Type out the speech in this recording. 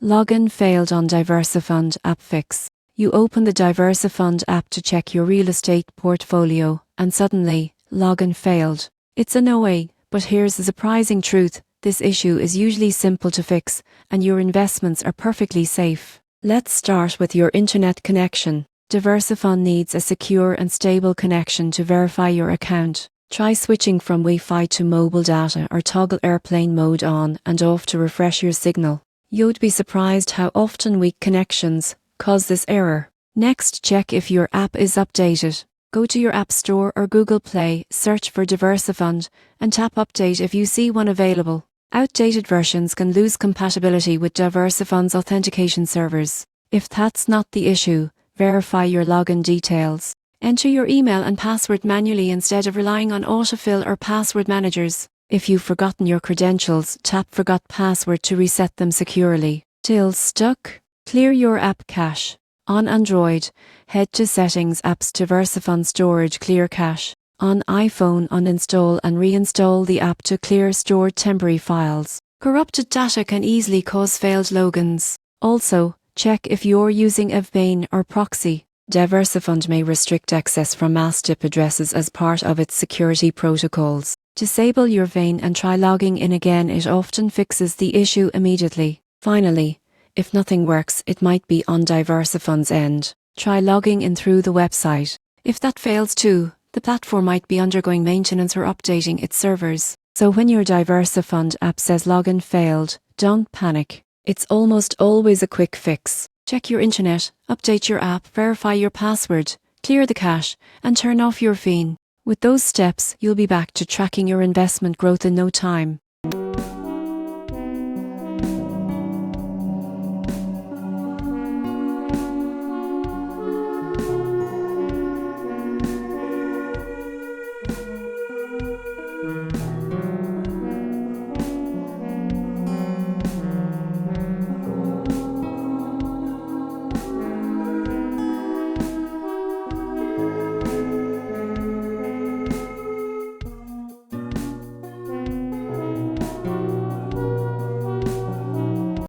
Login failed on DiversyFund App Fix. You open the DiversyFund app to check your real estate portfolio, and suddenly, login failed. It's a no way, but here's the surprising truth. This issue is usually simple to fix, and your investments are perfectly safe. Let's start with your internet connection. DiversyFund needs a secure and stable connection to verify your account. Try switching from Wi-Fi to mobile data or toggle airplane mode on and off to refresh your signal. You'd be surprised how often weak connections cause this error. Next, check if your app is updated. Go to your App Store or Google Play, search for DiversyFund, and tap Update if you see one available. Outdated versions can lose compatibility with DiversyFund's authentication servers. If that's not the issue, verify your login details. Enter your email and password manually instead of relying on autofill or password managers. If you've forgotten your credentials, tap Forgot Password to reset them securely. Still stuck? Clear your app cache. On Android, head to Settings, Apps, DiversyFund Storage, Clear Cache. On iPhone, uninstall and reinstall the app to clear stored temporary files. Corrupted data can easily cause failed logins. Also, check if you're using a VPN or proxy. DiversyFund may restrict access from masked IP addresses as part of its security protocols. Disable your VPN and try logging in again. It often fixes the issue immediately. Finally, if nothing works, it might be on DiversyFund's end. Try logging in through the website. If that fails too, the platform might be undergoing maintenance or updating its servers. So when your DiversyFund app says login failed, don't panic. It's almost always a quick fix. Check your internet, update your app, verify your password, clear the cache, and turn off your VPN. With those steps, you'll be back to tracking your investment growth in no time.